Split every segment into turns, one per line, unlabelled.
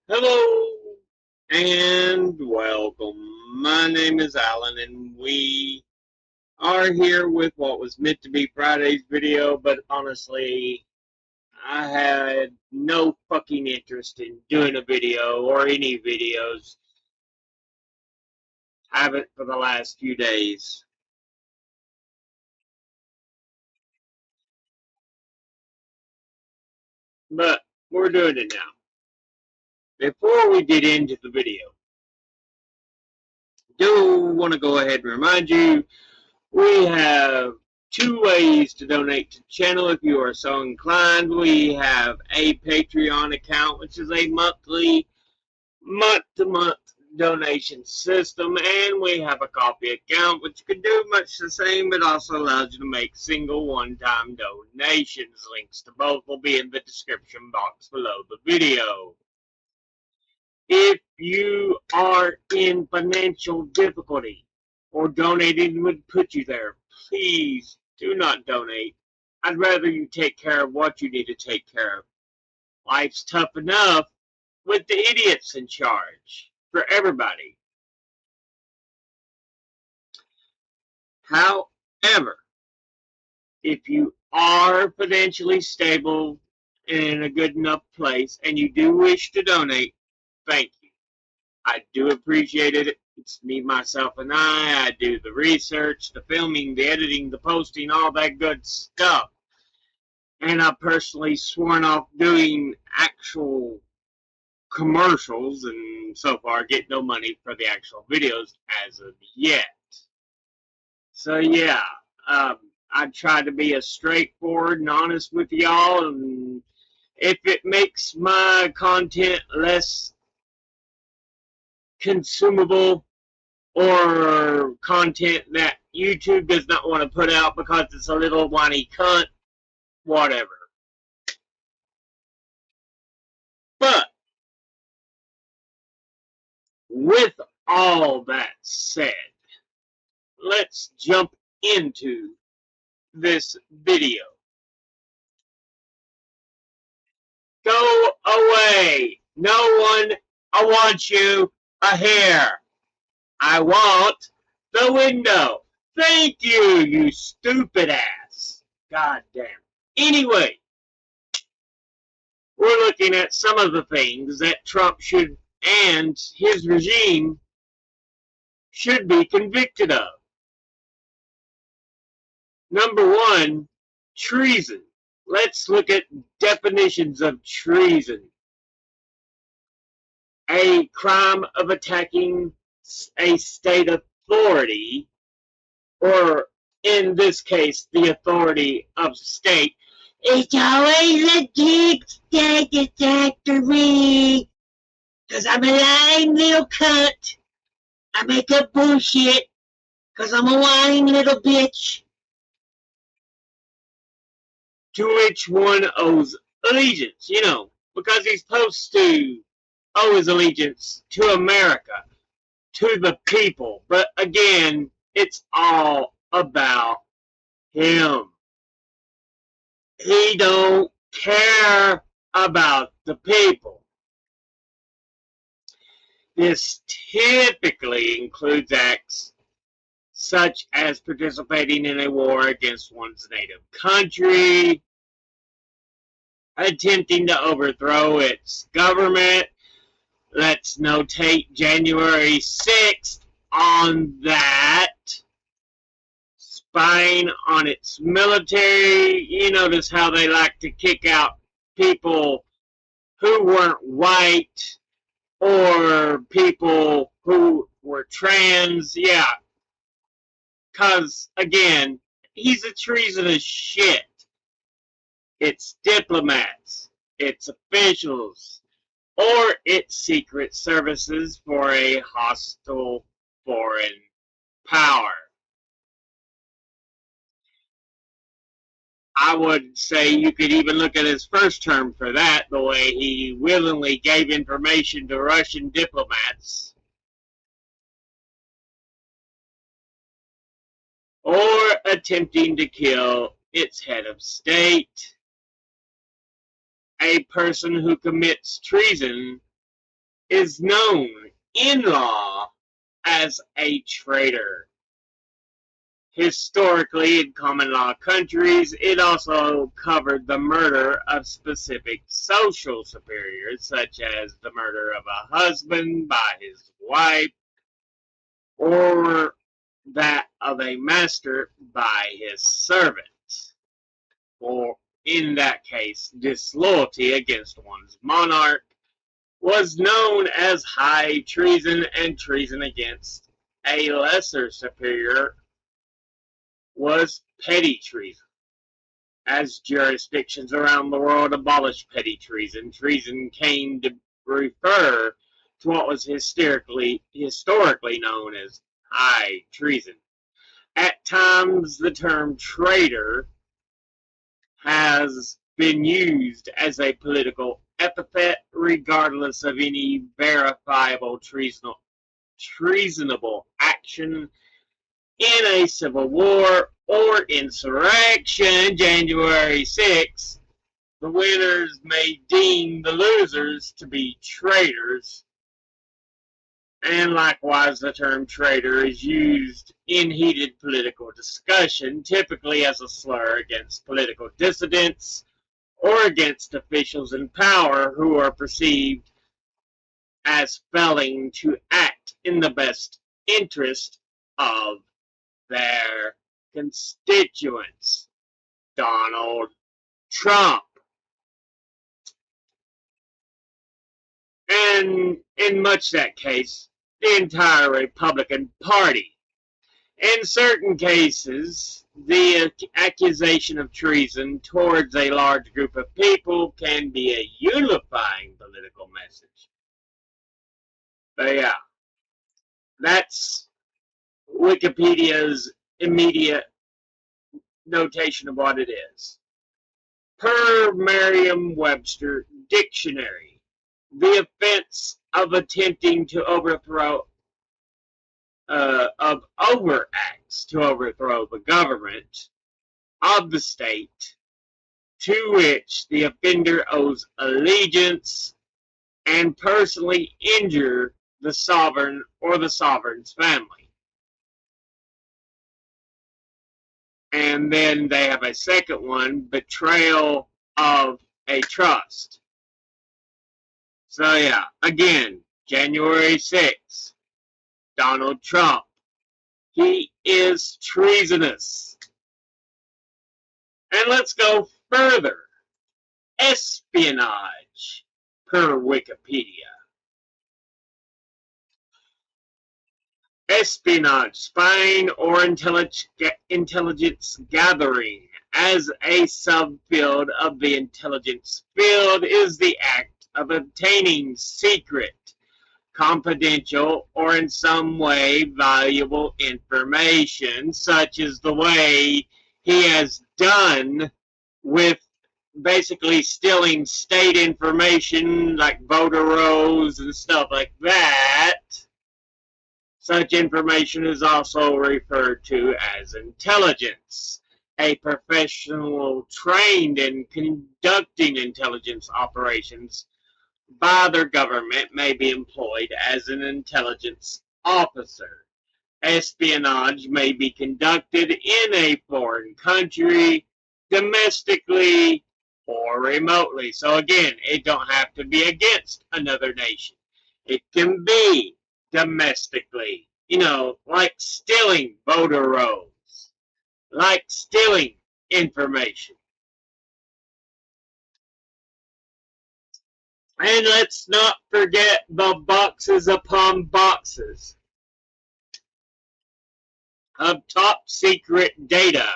Hello and welcome. My name is Alan, and we are here with what was meant to be Friday's video, but honestly, I had no fucking interest in doing a video or any videos. Haven't for the last few days. But we're doing it now. Before we get into the video, do want to go ahead and remind you we have two ways to donate to the channel if you are so inclined. We have a Patreon account, which is a month-to-month donation system, and we have a coffee account, which can do much the same, but also allows you to make single one-time donations. Links to both will be in the description box below the video. If you are in financial difficulty or donating would put you there, please do not donate. I'd rather you take care of what you need to take care of. Life's tough enough with the idiots in charge for everybody. However, if you are financially stable and in a good enough place and you do wish to donate, thank you. I do appreciate it. It's me, myself, and I. I do the research, the filming, the editing, the posting, all that good stuff. And I've personally sworn off doing actual commercials and so far get no money for the actual videos as of yet. So yeah, I try to be as straightforward and honest with y'all, and if it makes my content less consumable or content that YouTube does not want to put out because it's a little whiny cunt, whatever. But with all that said, let's jump into this video. Go away. No one, I want you here. I want the window. Thank you, you stupid ass. God damn. Anyway, we're looking at some of the things that Trump should and his regime should be convicted of. Number one, treason. Let's look at definitions of treason. A crime of attacking a state authority, or in this case, the authority of state. It's always a deep state attack to me, because I'm a lying little cunt. I make up bullshit, because I'm a whining little bitch. To which one owes allegiance, because he's supposed to owe his allegiance to America, to the people. But again, it's all about him. He don't care about the people. This typically includes acts such as participating in a war against one's native country, attempting to overthrow its government. Let's notate January 6th on that. Spying on its military. You notice how they like to kick out people who weren't white or people who were trans. Yeah, because, again, he's a treasonous shit. It's diplomats, it's officials, or its secret services for a hostile foreign power. I would say you could even look at his first term for that, the way he willingly gave information to Russian diplomats, or attempting to kill its head of state. A person who commits treason is known in law as a traitor. Historically, in common law countries, it also covered the murder of specific social superiors, such as the murder of a husband by his wife, or that of a master by his servant, or in that case, disloyalty against one's monarch, was known as high treason, and treason against a lesser superior was petty treason. As jurisdictions around the world abolished petty treason, treason came to refer to what was historically known as high treason. At times, the term traitor has been used as a political epithet, regardless of any verifiable treasonable action in a civil war or insurrection. January 6th, the winners may deem the losers to be traitors, and likewise the term traitor is used in heated political discussion, typically as a slur against political dissidents or against officials in power who are perceived as failing to act in the best interest of their constituents. Donald Trump. And in much that case, the entire Republican Party. In certain cases, the accusation of treason towards a large group of people can be a unifying political message. But yeah, that's Wikipedia's immediate notation of what it is. Per Merriam-Webster Dictionary, the offense of attempting to overthrow overacts to overthrow the government of the state to which the offender owes allegiance and personally injure the sovereign or the sovereign's family. And then they have a second one, betrayal of a trust. So yeah, again, January 6th, Donald Trump. He is treasonous. And let's go further. Espionage, per Wikipedia. Espionage, spying or intelligence gathering as a subfield of the intelligence field is the act of obtaining secret, confidential, or in some way valuable information, such as the way he has done with basically stealing state information like voter rolls and stuff like that. Such information is also referred to as intelligence. A professional trained in conducting intelligence operations by their government may be employed as an intelligence officer. Espionage may be conducted in a foreign country, domestically, or remotely. So again, it don't have to be against another nation. It can be domestically, like stealing voter rolls, like stealing information. And let's not forget the boxes upon boxes of top secret data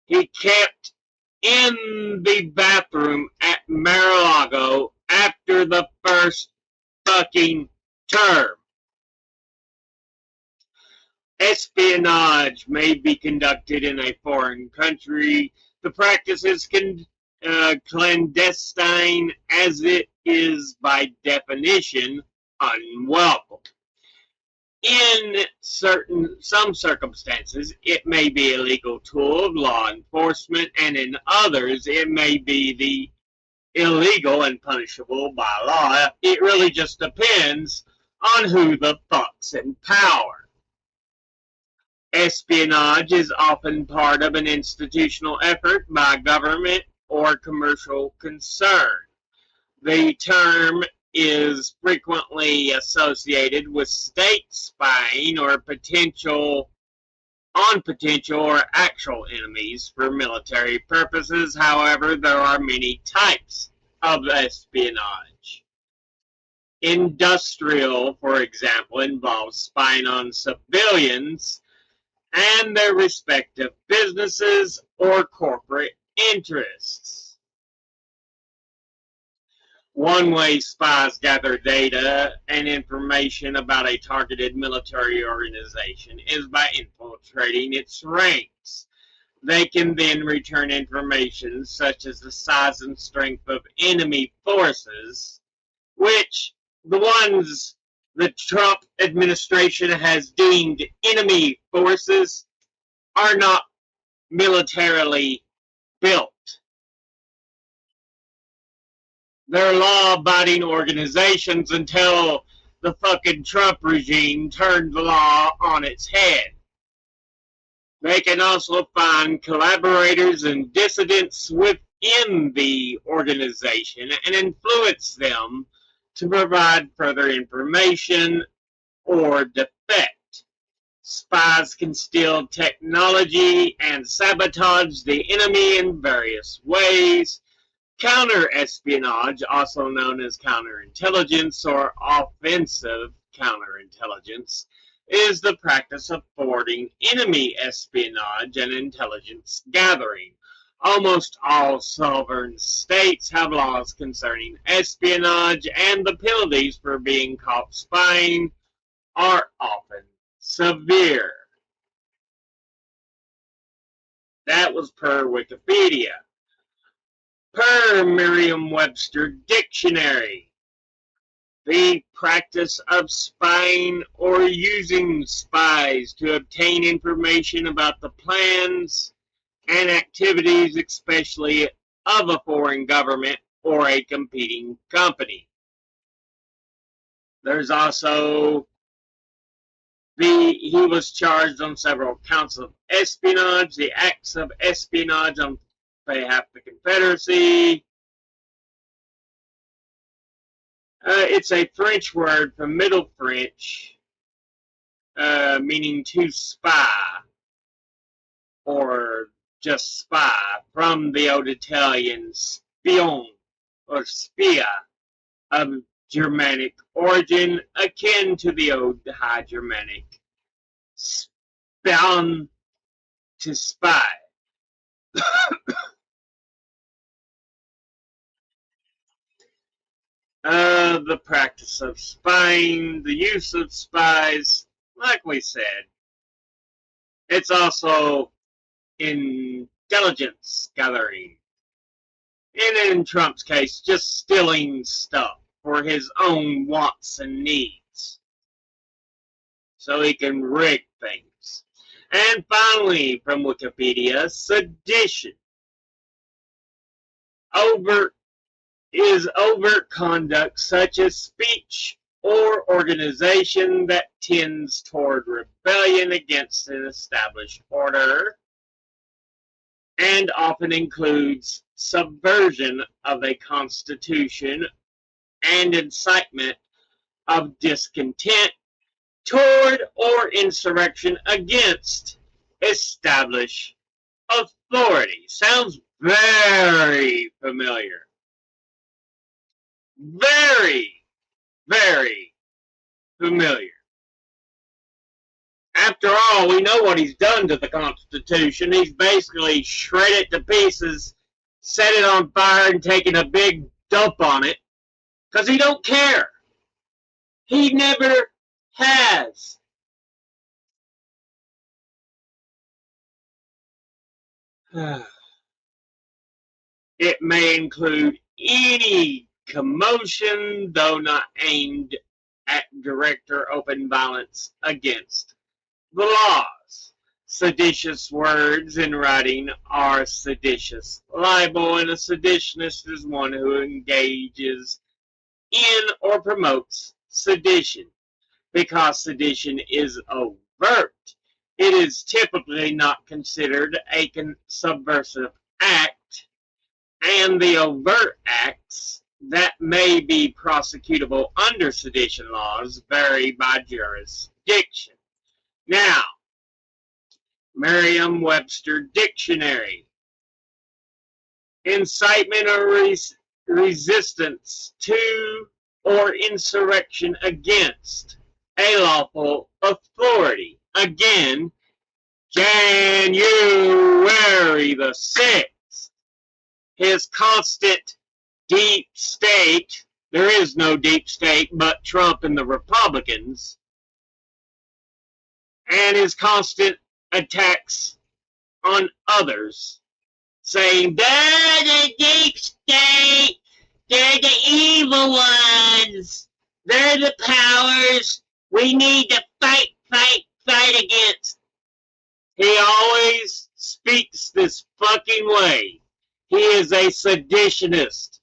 he kept in the bathroom at Mar-a-Lago after the first fucking term. Espionage may be conducted in a foreign country. The practice is clandestine, as it is by definition unwelcome. In some circumstances, it may be a legal tool of law enforcement, and in others, it may be the illegal and punishable by law. It really just depends on who the fuck's in power. Espionage is often part of an institutional effort by government or commercial concern. The term is frequently associated with state spying or potential or actual enemies for military purposes. However, there are many types of espionage. Industrial, for example, involves spying on civilians and their respective businesses or corporate interests. One way spies gather data and information about a targeted military organization is by infiltrating its ranks. They can then return information such as the size and strength of enemy forces, which the ones the Trump administration has deemed enemy forces are not militarily built. They're law-abiding organizations until the fucking Trump regime turned the law on its head. They can also find collaborators and dissidents within the organization and influence them to provide further information or defect. Spies can steal technology and sabotage the enemy in various ways. Counter-espionage, also known as counterintelligence or offensive counterintelligence, is the practice of thwarting enemy espionage and intelligence gathering. Almost all sovereign states have laws concerning espionage, and the penalties for being caught spying are often severe. That was per Wikipedia. Per Merriam-Webster Dictionary, the practice of spying or using spies to obtain information about the plans and activities, especially of a foreign government or a competing company. There's also he was charged on several counts of espionage, the acts of espionage on behalf of the Confederacy. It's a French word from Middle French, meaning to spy, or just spy, from the Old Italian spion, or spia, of Germanic origin, akin to the Old High Germanic spion, to spy. The practice of spying, the use of spies, like we said. It's also intelligence gathering. And in Trump's case, just stealing stuff for his own wants and needs, so he can rig things. And finally, from Wikipedia, sedition. Overt conduct such as speech or organization that tends toward rebellion against an established order, and often includes subversion of a constitution and incitement of discontent toward or insurrection against established authority. Sounds very familiar. Very, very familiar. After all, we know what he's done to the Constitution. He's basically shredded it to pieces, set it on fire, and taken a big dump on it, because he don't care. He never has. It may include any commotion, though not aimed at direct or open violence against the laws. seditious words in writing are seditious libel, and a seditionist is one who engages in or promotes sedition. Because sedition is overt, it is typically not considered a subversive act, and the overt acts that may be prosecutable under sedition laws vary by jurisdiction. Now, Merriam-Webster Dictionary. Incitement or resistance to or insurrection against a lawful authority. Again, January the 6th. His constant deep state, there is no deep state but Trump and the Republicans, and his constant attacks on others, saying, they're the deep state, they're the evil ones, they're the powers we need to fight against. He always speaks this fucking way. He is a seditionist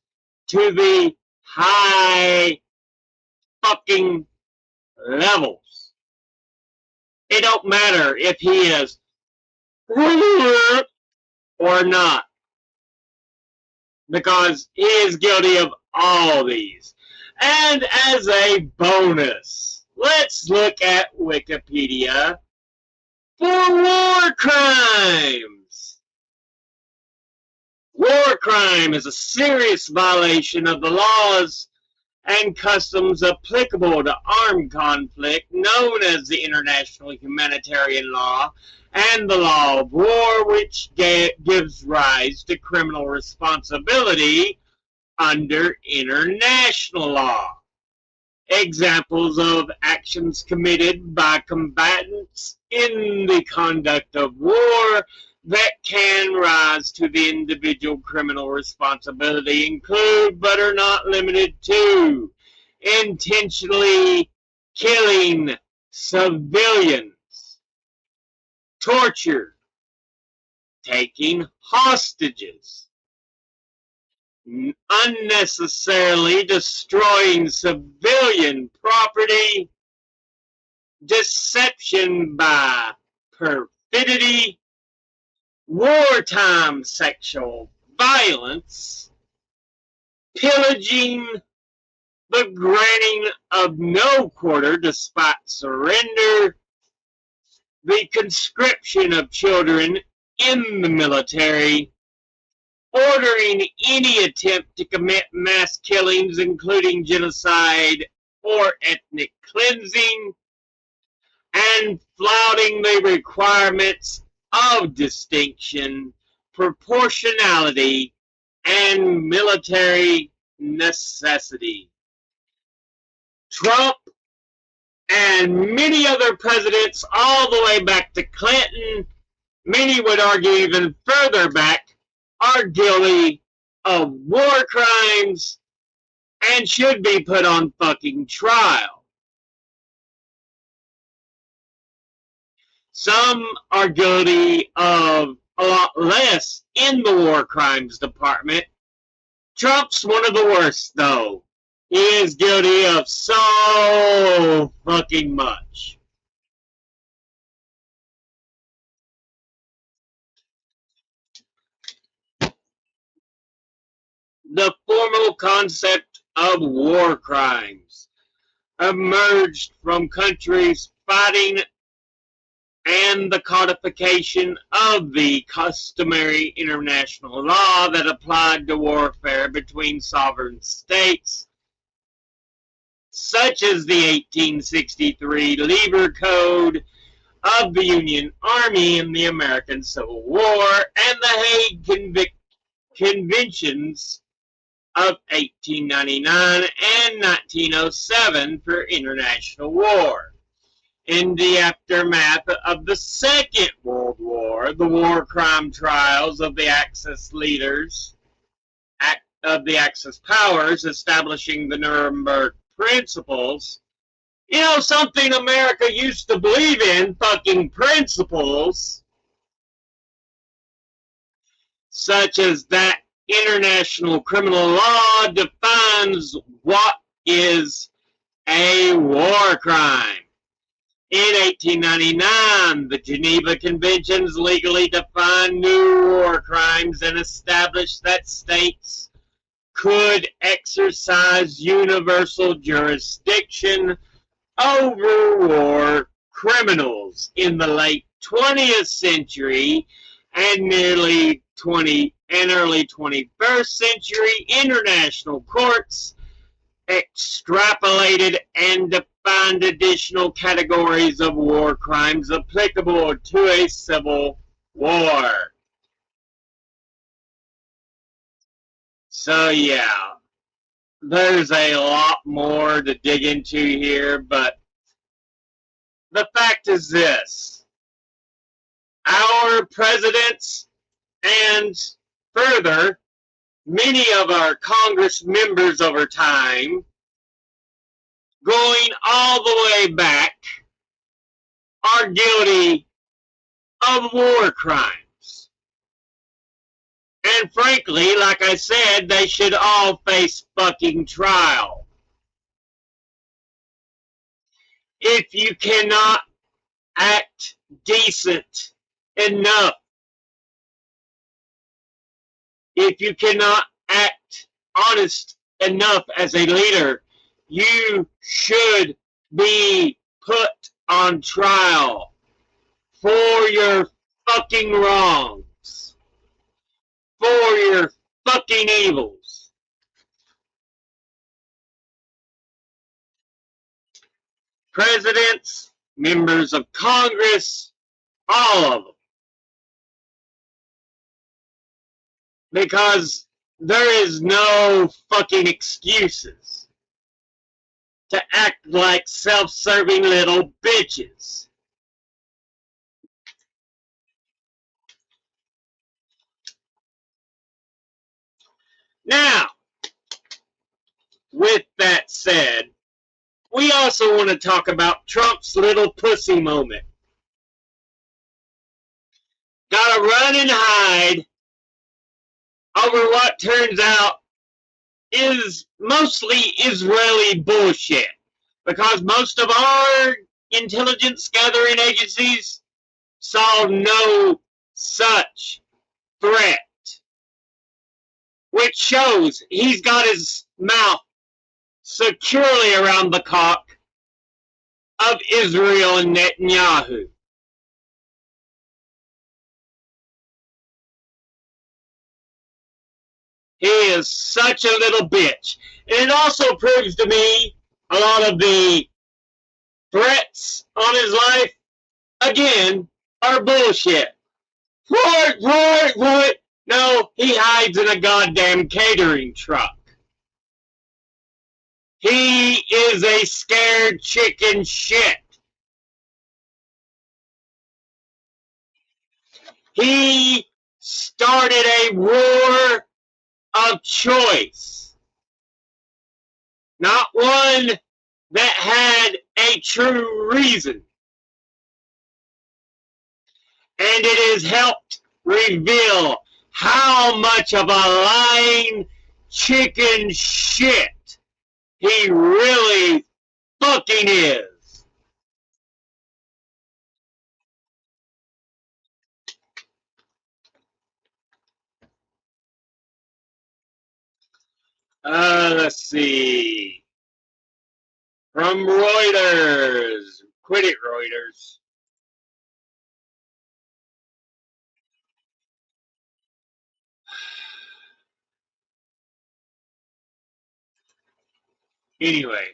to the high fucking levels. It don't matter if he is or not, because he is guilty of all these. And as a bonus, let's look at Wikipedia for war crimes. War crime is a serious violation of the laws and customs applicable to armed conflict, known as the international humanitarian law and the law of war, which gives rise to criminal responsibility under international law. Examples of actions committed by combatants in the conduct of war that can rise to the individual criminal responsibility include, but are not limited to, intentionally killing civilians, torture, taking hostages, unnecessarily destroying civilian property, deception by perfidy, wartime sexual violence, pillaging, the granting of no quarter despite surrender, the conscription of children in the military, ordering any attempt to commit mass killings, including genocide or ethnic cleansing, and flouting the requirements of distinction, proportionality, and military necessity. Trump and many other presidents, all the way back to Clinton, many would argue even further back, are guilty of war crimes and should be put on fucking trial. Some are guilty of a lot less in the war crimes department. Trump's one of the worst, though. He is guilty of so fucking much. The formal concept of war crimes emerged from countries fighting and the codification of the customary international law that applied to warfare between sovereign states, such as the 1863 Lieber Code of the Union Army in the American Civil War and the Hague Conventions of 1899 and 1907 for international war. In the aftermath of the Second World War, the war crime trials of the Axis leaders, of the Axis powers, establishing the Nuremberg principles. You know, something America used to believe in, fucking principles. such as that international criminal law defines what is a war crime. In 1899, the Geneva Conventions legally defined new war crimes and established that states could exercise universal jurisdiction over war criminals. In the late 20th century and early 21st century, international courts extrapolated and defined additional categories of war crimes applicable to a civil war. So yeah, there's a lot more to dig into here, but the fact is this: our presidents and further many of our Congress members over time, going all the way back, are guilty of war crimes. And frankly, like I said, they should all face fucking trial. If you cannot act decent enough, if you cannot act honest enough as a leader, you should be put on trial for your fucking wrongs, for your fucking evils. Presidents, members of Congress, all of them. Because there is no fucking excuses to act like self-serving little bitches. Now, with that said, we also want to talk about Trump's little pussy moment. Gotta run and hide over what turns out is mostly Israeli bullshit. Because most of our intelligence gathering agencies saw no such threat. Which shows he's got his mouth securely around the cock of Israel and Netanyahu. He is such a little bitch. And it also proves to me a lot of the threats on his life, again, are bullshit. What? No, he hides in a goddamn catering truck. He is a scared chicken shit. He started a war of choice. Not one that had a true reason. And it has helped reveal how much of a lying chicken shit he really fucking is. Let's see. From Reuters. Quit it, Reuters. Anyway,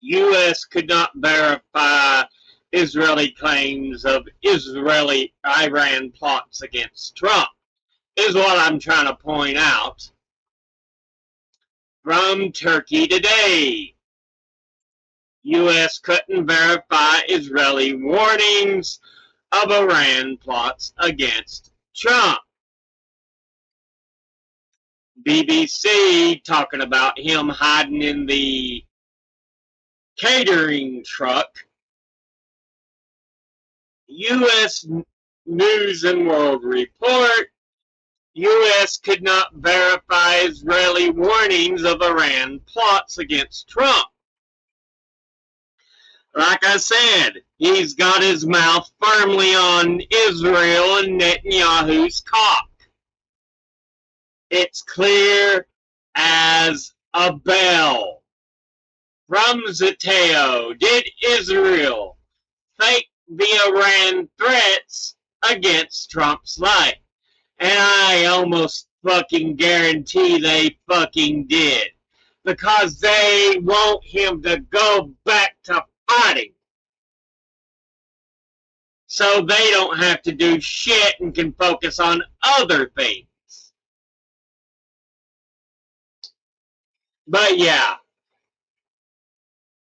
U.S. could not verify Israeli claims of Israeli-Iran plots against Trump, is what I'm trying to point out. From Turkey Today, U.S. couldn't verify Israeli warnings of Iran plots against Trump. BBC talking about him hiding in the catering truck. U.S. News and World Report, U.S. could not verify Israeli warnings of Iran plots against Trump. Like I said, he's got his mouth firmly on Israel and Netanyahu's cock. It's clear as a bell. From Zateo, did Israel fake the Iran threats against Trump's life? And I almost fucking guarantee they fucking did. Because they want him to go back to fighting. So they don't have to do shit and can focus on other things. But yeah,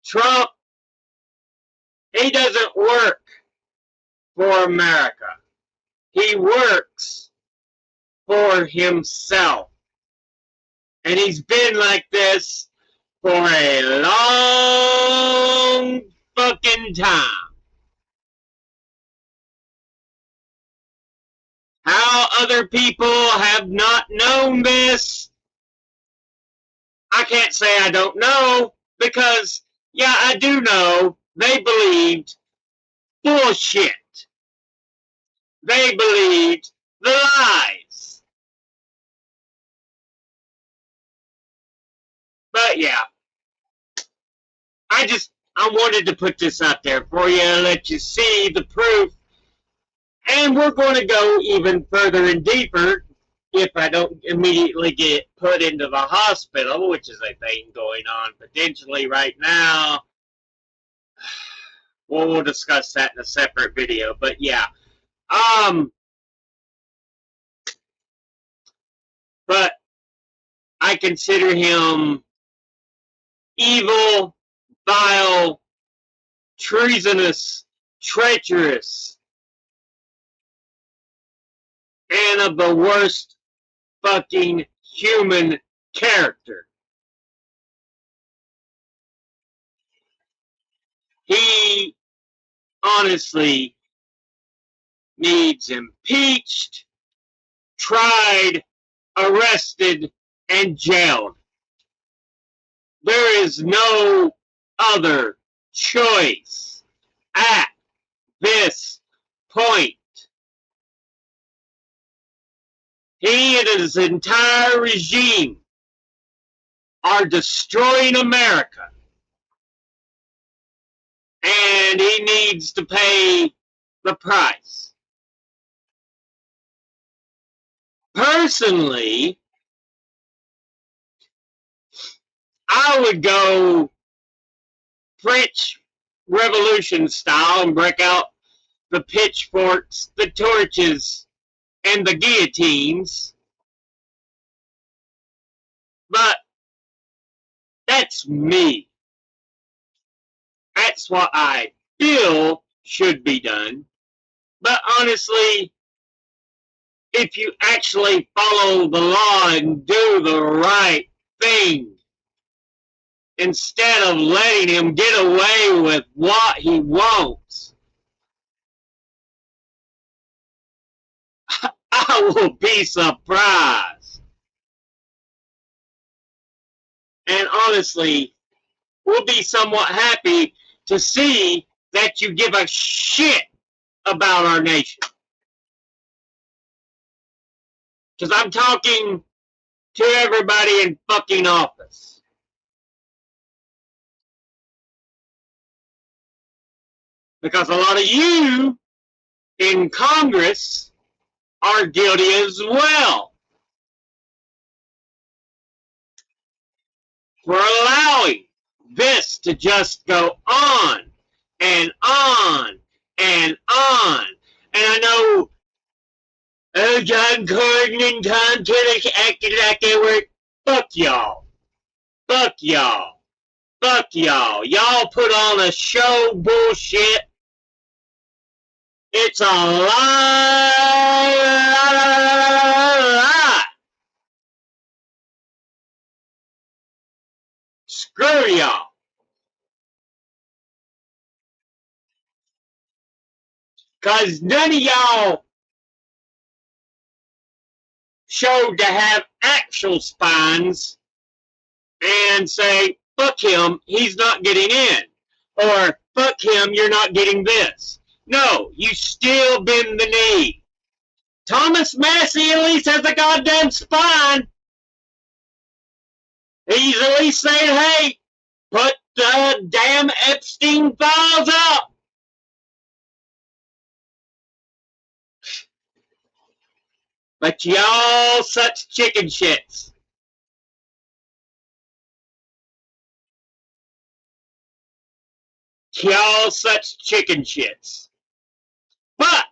Trump, he doesn't work for America. He works for himself. And he's been like this for a long fucking time. How other people have not known this, I can't say I don't know, because, yeah, I do know they believed bullshit. They believed the lies. But yeah, I wanted to put this out there for you and let you see the proof. And we're going to go even further and deeper if I don't immediately get put into the hospital, which is a thing going on potentially right now. Well, we'll discuss that in a separate video. But yeah, but I consider him evil, vile, treasonous, treacherous, and of the worst fucking human character. He honestly needs impeached, tried, arrested, and jailed. There is no other choice at this point. He and his entire regime are destroying America. And he needs to pay the price. Personally, I would go French Revolution style and break out the pitchforks, the torches, and the guillotines. But that's me. That's what I feel should be done. But honestly, if you actually follow the law and do the right thing, instead of letting him get away with what he wants, I will be surprised. And honestly, we'll be somewhat happy to see that you give a shit about our nation. Because I'm talking to everybody in fucking office. Because a lot of you in Congress are guilty as well for allowing this to just go on and on and on. And I know, oh, John Gordon and Tom Tillich acted like they were. Fuck y'all. Fuck y'all. Fuck y'all. Y'all put on a show bullshit. It's a lie. Screw y'all. Because none of y'all showed to have actual spines and say, fuck him, he's not getting in. Or, fuck him, you're not getting this. No, you still bend the knee. Thomas Massey at least has a goddamn spine. He's at least saying, hey, put the damn Epstein files up. But y'all such chicken shits. Y'all such chicken shits. But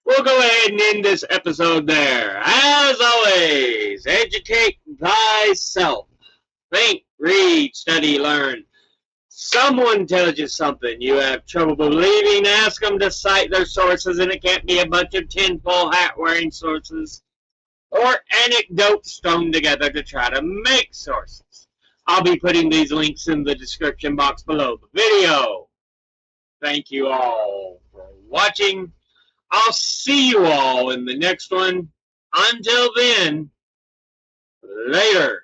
we'll go ahead and end this episode there. As always, educate thyself. Think, read, study, learn. Someone tells you something you have trouble believing, ask them to cite their sources, and it can't be a bunch of tinfoil hat wearing sources or anecdotes thrown together to try to make sources. I'll be putting these links in the description box below the video. Thank you all for watching. I'll see you all in the next one. Until then, later.